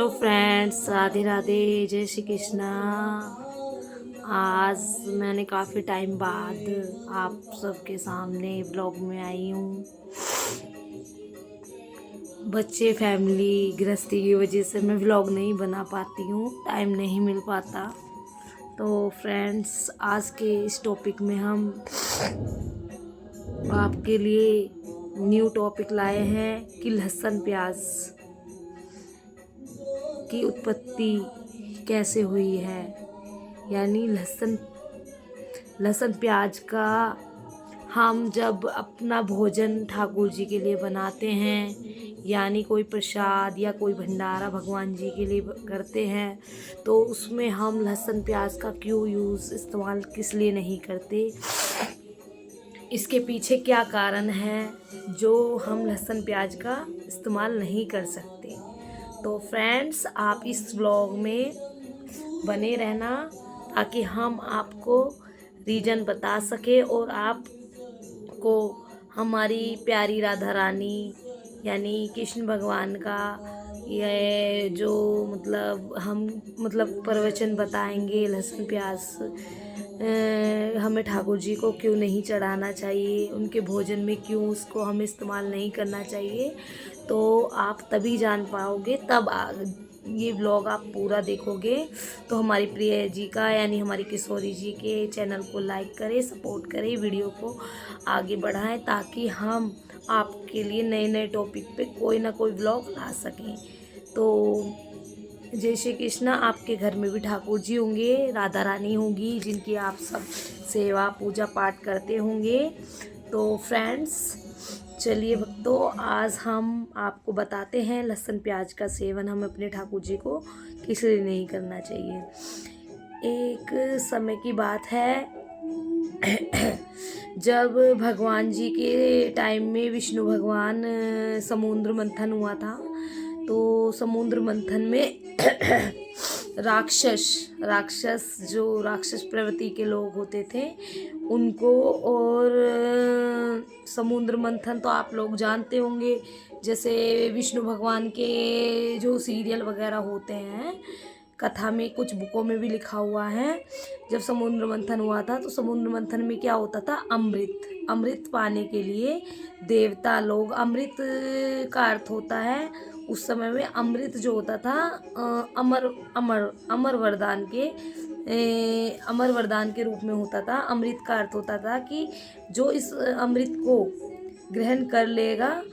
Hello friends, Radhe Radhe, जय श्री कृष्णा। आज मैंने काफ़ी टाइम बाद आप सबके सामने व्लॉग में आई हूँ। बच्चे, फैमिली, गृहस्थी की वजह से मैं व्लॉग नहीं बना पाती हूँ, टाइम नहीं मिल पाता। तो फ्रेंड्स, आज के इस टॉपिक में हम आपके लिए न्यू टॉपिक लाए हैं कि लहसुन प्याज की उत्पत्ति कैसे हुई है। यानी लहसुन प्याज का हम जब अपना भोजन ठाकुर जी के लिए बनाते हैं, यानी कोई प्रसाद या कोई भंडारा भगवान जी के लिए करते हैं, तो उसमें हम लहसुन प्याज का क्यों इस्तेमाल किस लिए नहीं करते, इसके पीछे क्या कारण है जो हम लहसुन प्याज का इस्तेमाल नहीं कर सकते। तो फ्रेंड्स, आप इस व्लॉग में बने रहना ताकि हम आपको रीज़न बता सके और आपको हमारी प्यारी राधा रानी यानी कृष्ण भगवान का ये जो हम प्रवचन बताएंगे। लहसुन प्याज हमें ठाकुर जी को क्यों नहीं चढ़ाना चाहिए, उनके भोजन में क्यों उसको हमें इस्तेमाल नहीं करना चाहिए, तो आप तभी जान पाओगे। तब ये व्लॉग आप पूरा देखोगे तो हमारी प्रिय जी का यानी हमारी किशोरी जी के चैनल को लाइक करें, सपोर्ट करें, वीडियो को आगे बढ़ाएं ताकि हम आपके लिए नए नए टॉपिक पे कोई ना कोई व्लॉग ला सकें। तो जय श्री कृष्णा। आपके घर में भी ठाकुर जी होंगे, राधा रानी होंगी जिनकी आप सब सेवा पूजा पाठ करते होंगे। तो फ्रेंड्स, चलिए भक्तों, आज हम आपको बताते हैं लहसुन प्याज का सेवन हम अपने ठाकुर जी को किस लिए नहीं करना चाहिए। एक समय की बात है जब भगवान जी के टाइम में विष्णु भगवान समुद्र मंथन हुआ था। तो समुद्र मंथन में राक्षस प्रवृत्ति के लोग होते थे उनको, और समुद्र मंथन तो आप लोग जानते होंगे, जैसे विष्णु भगवान के जो सीरियल वगैरह होते हैं, कथा में कुछ बुकों में भी लिखा हुआ है। जब समुद्र मंथन हुआ था तो समुद्र मंथन में क्या होता था, अमृत पाने के लिए देवता लोग, अमृत का अर्थ होता है उस समय में अमृत जो होता था अमर वरदान के रूप में होता था। अमृत का अर्थ होता था कि जो इस अमृत को ग्रहण कर लेगा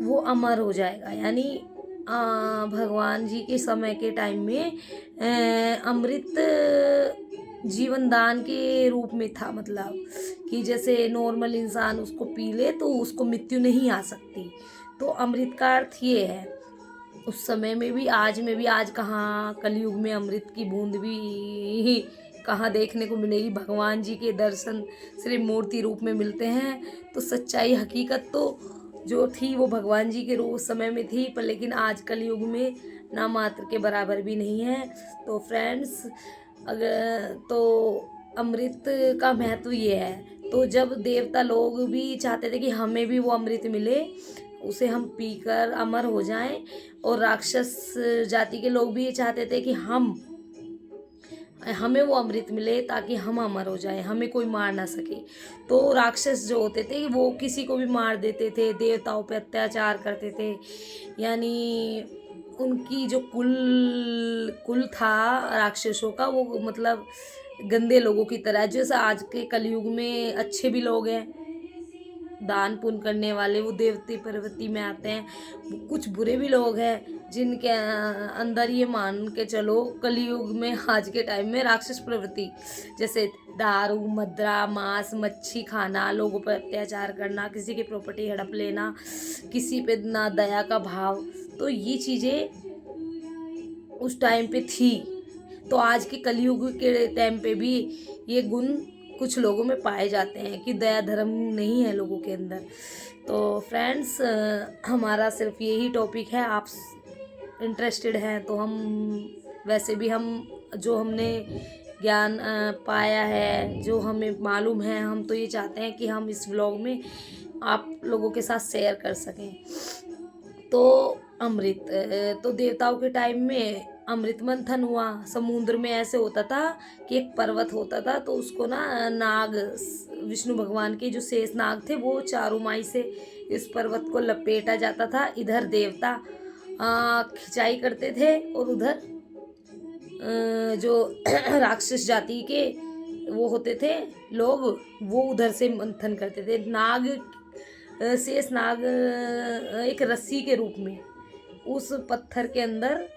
वो अमर हो जाएगा। यानी भगवान जी के समय के टाइम में अमृत जीवन दान के रूप में था, मतलब कि जैसे नॉर्मल इंसान उसको पी ले तो उसको मृत्यु नहीं आ सकती। तो अमृत का अर्थ ये है उस समय में भी, आज में भी। आज कहाँ कलयुग में अमृत की बूंद भी कहाँ देखने को मिलेगी। भगवान जी के दर्शन सिर्फ मूर्ति रूप में मिलते हैं। तो सच्चाई हकीकत तो जो थी वो भगवान जी के रोज समय में थी, पर लेकिन आज कलयुग में ना मात्र के बराबर भी नहीं है। तो फ्रेंड्स, अगर तो अमृत का महत्व ये है। तो जब देवता लोग भी चाहते थे कि हमें भी वो अमृत मिले, उसे हम पीकर अमर हो जाएं, और राक्षस जाति के लोग भी ये चाहते थे कि हमें वो अमृत मिले ताकि हम अमर हो जाएं, हमें कोई मार ना सके। तो राक्षस जो होते थे वो किसी को भी मार देते थे, देवताओं पे अत्याचार करते थे। यानी उनकी जो कुल था राक्षसों का, वो गंदे लोगों की तरह। जैसे आज के कलयुग में अच्छे भी लोग हैं, दान पुण्य करने वाले, वो देवती प्रवृत्ति में आते हैं। कुछ बुरे भी लोग हैं जिनके अंदर ये मान के चलो कलयुग में आज के टाइम में राक्षस प्रवृत्ति, जैसे दारू, मदरा, मांस, मच्छी खाना, लोगों पर अत्याचार करना, किसी की प्रॉपर्टी हड़प लेना, किसी पे ना दया का भाव। तो ये चीज़ें उस टाइम पे थी। तो आज के कलयुग के टाइम पे भी ये गुण कुछ लोगों में पाए जाते हैं कि दया धर्म नहीं है लोगों के अंदर। तो फ्रेंड्स, हमारा सिर्फ यही टॉपिक है। आप इंटरेस्टेड हैं तो हम वैसे भी हम जो हमने ज्ञान पाया है, जो हमें मालूम है, हम तो ये चाहते हैं कि हम इस व्लॉग में आप लोगों के साथ शेयर कर सकें। तो अमृत तो देवताओं के टाइम में अमृत मंथन हुआ। समुद्र में ऐसे होता था कि एक पर्वत होता था, तो उसको ना नाग, विष्णु भगवान के जो शेष नाग थे वो चारों माई से इस पर्वत को लपेटा जाता था। इधर देवता खिंचाई करते थे और उधर जो राक्षस जाति के वो होते थे लोग, वो उधर से मंथन करते थे। नाग शेष नाग एक रस्सी के रूप में उस पत्थर के अंदर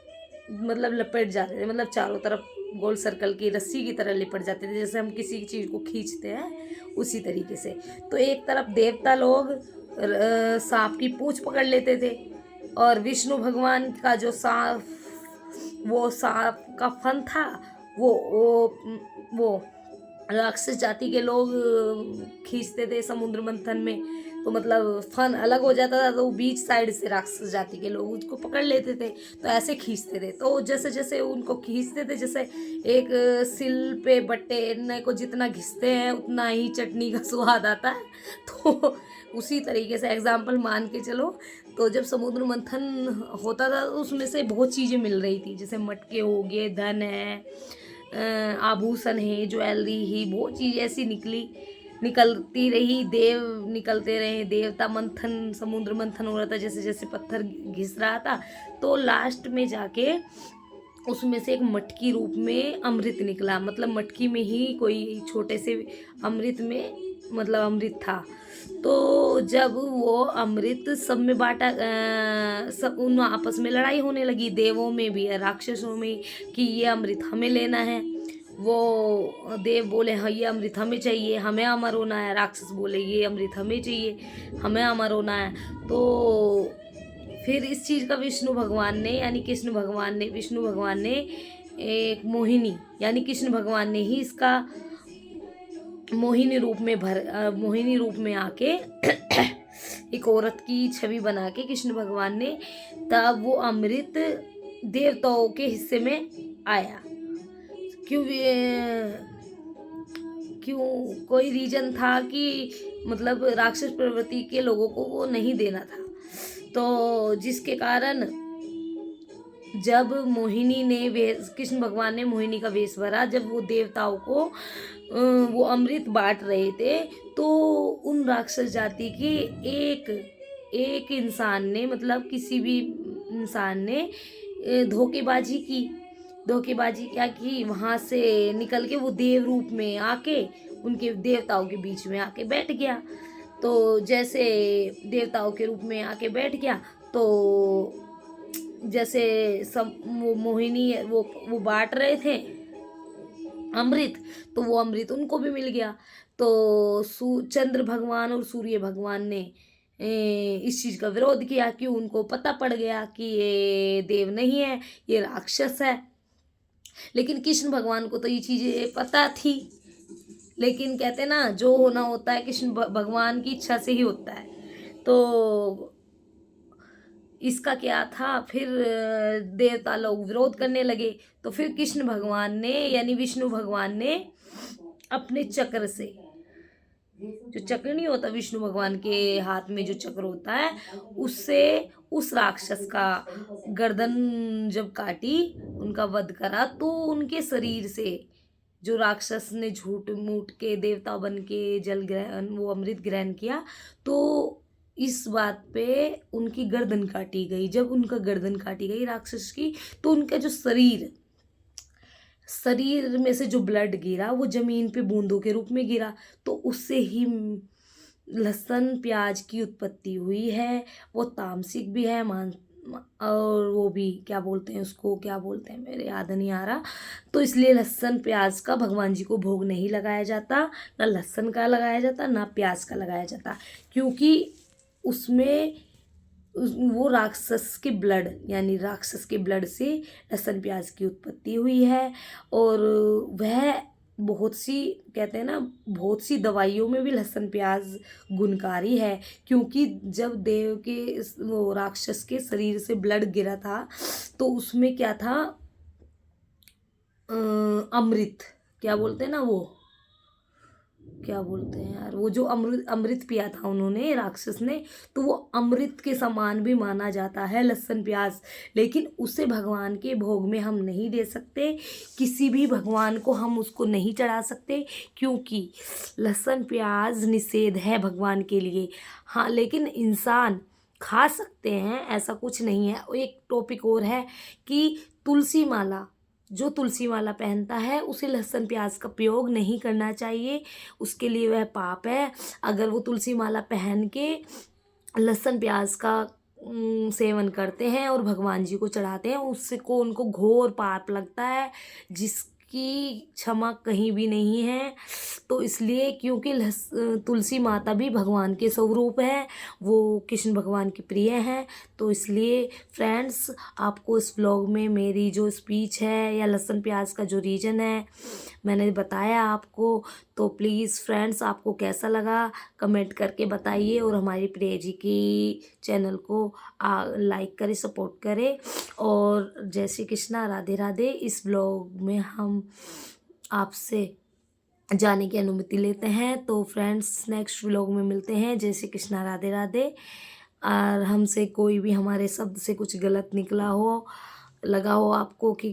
मतलब लपेट जाते थे, मतलब चारों तरफ गोल सर्कल की रस्सी की तरह लिपट जाते थे, जैसे हम किसी चीज़ को खींचते हैं उसी तरीके से। तो एक तरफ देवता लोग सांप की पूंछ पकड़ लेते थे, और विष्णु भगवान का जो सांप का फन था वो राक्षस जाति के लोग खींचते थे समुद्र मंथन में। तो मतलब फन अलग हो जाता था, तो बीच साइड से राक्षस जाति के लोग उसको पकड़ लेते थे, तो ऐसे खींचते थे। तो जैसे जैसे उनको खींचते थे, जैसे एक सिल पे बट्टे को जितना घिसते हैं उतना ही चटनी का स्वाद आता है, तो उसी तरीके से एग्जाम्पल मान के चलो। तो जब समुद्र मंथन होता था तो उसमें से बहुत चीज़ें मिल रही थी, जैसे मटके हो गए, धन है, आभूषण है, ज्वेलरी ही, बहुत चीज़ ऐसी निकलती रही, देव निकलते रहे, देवता मंथन, समुद्र मंथन हो रहा था, जैसे जैसे पत्थर घिस रहा था। तो लास्ट में जाके उसमें से एक मटकी रूप में अमृत निकला, मतलब मटकी में ही कोई छोटे से अमृत में मतलब अमृत था। तो जब वो अमृत सब में बांटा, सब उन आपस में लड़ाई होने लगी, देवों में भी राक्षसों में, कि ये अमृत हमें लेना है। वो देव बोले हाँ ये अमृत हमें चाहिए, हमें अमर होना है। राक्षस बोले ये अमृत हमें चाहिए, हमें अमर होना है। तो फिर इस चीज़ का विष्णु भगवान ने यानी विष्णु भगवान ने एक मोहिनी यानी कृष्ण भगवान ने ही इसका मोहिनी रूप में आके एक औरत की छवि बना के कृष्ण भगवान ने तब वो अमृत देवताओं के हिस्से में आया। क्यों कोई रीजन था कि मतलब राक्षस प्रवृत्ति के लोगों को वो नहीं देना था, तो जिसके कारण जब मोहिनी ने कृष्ण भगवान ने मोहिनी का वेश भरा, जब वो देवताओं को वो अमृत बांट रहे थे, तो उन राक्षस जाति के एक इंसान ने, मतलब किसी भी इंसान ने धोखेबाजी क्या की, वहाँ से निकल के वो देव रूप में आके उनके देवताओं के बीच में आके बैठ गया। तो जैसे देवताओं के रूप में आके बैठ गया, तो जैसे सब मोहिनी वो बांट रहे थे अमृत, तो वो अमृत उनको भी मिल गया। तो चंद्र भगवान और सूर्य भगवान ने इस चीज़ का विरोध किया, कि उनको पता पड़ गया कि ये देव नहीं है, ये राक्षस है। लेकिन कृष्ण भगवान को तो ये चीज़ें पता थी, लेकिन कहते ना जो होना होता है कृष्ण भगवान की इच्छा से ही होता है। तो इसका क्या था, फिर देवता लोग विरोध करने लगे। तो फिर कृष्ण भगवान ने यानी विष्णु भगवान ने अपने चक्र से, जो चक्र नहीं होता विष्णु भगवान के हाथ में जो चक्र होता है, उससे उस राक्षस का गर्दन जब काटी, उनका वध करा, तो उनके शरीर से जो राक्षस ने झूठ मूठ के देवता बन के जल ग्रहण वो अमृत ग्रहण किया, तो इस बात पे उनकी गर्दन काटी गई। जब उनका गर्दन काटी गई राक्षस की, तो उनका जो शरीर में से जो ब्लड गिरा वो जमीन पे बूंदों के रूप में गिरा, तो उससे ही लहसुन प्याज की उत्पत्ति हुई है। वो तामसिक भी है, और वो भी क्या बोलते हैं मेरे याद नहीं आ रहा। तो इसलिए लहसुन प्याज का भगवान जी को भोग नहीं लगाया जाता, ना लहसुन का लगाया जाता, ना प्याज का लगाया जाता, क्योंकि उसमें वो राक्षस के ब्लड से लहसुन प्याज की उत्पत्ति हुई है। और वह बहुत सी दवाइयों में भी लहसुन प्याज गुणकारी है, क्योंकि जब देव के वो राक्षस के शरीर से ब्लड गिरा था, तो उसमें क्या था, अमृत क्या बोलते हैं ना, वो क्या बोलते हैं यार, वो जो अमृत अमृत पिया था उन्होंने, राक्षस ने, तो वो अमृत के समान भी माना जाता है लहसुन प्याज। लेकिन उसे भगवान के भोग में हम नहीं दे सकते, किसी भी भगवान को हम उसको नहीं चढ़ा सकते, क्योंकि लहसुन प्याज निषेध है भगवान के लिए। हाँ, लेकिन इंसान खा सकते हैं, ऐसा कुछ नहीं है। एक टॉपिक और है कि तुलसी माला, जो तुलसी माला पहनता है उसे लहसुन प्याज का प्रयोग नहीं करना चाहिए, उसके लिए वह पाप है। अगर वो तुलसी माला पहन के लहसुन प्याज का सेवन करते हैं और भगवान जी को चढ़ाते हैं, उससे को उनको घोर पाप लगता है, जिसकी क्षमा कहीं भी नहीं है। तो इसलिए, क्योंकि तुलसी माता भी भगवान के स्वरूप है, वो कृष्ण भगवान की प्रिय हैं, तो इसलिए फ्रेंड्स, आपको इस व्लॉग में मेरी जो स्पीच है या लहसुन प्याज का जो रीज़न है मैंने बताया आपको। तो प्लीज़ फ्रेंड्स, आपको कैसा लगा कमेंट करके बताइए, और हमारी प्रिय जी की चैनल को लाइक करें, सपोर्ट करें। और जय श्री कृष्णा, राधे राधे। इस व्लॉग में हम आपसे जाने की अनुमति लेते हैं। तो फ्रेंड्स, नेक्स्ट व्लॉग में मिलते हैं। जय श्री कृष्णा, राधे राधे। और हमसे कोई भी हमारे शब्द से कुछ गलत निकला हो, लगा हो आपको कि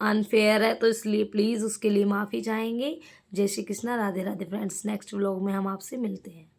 अनफेयर है, तो इसलिए प्लीज़ उसके लिए माफ़ी चाहेंगे। जय Shri Krishna, Radhe Radhe friends. Next vlog में हम आपसे मिलते हैं।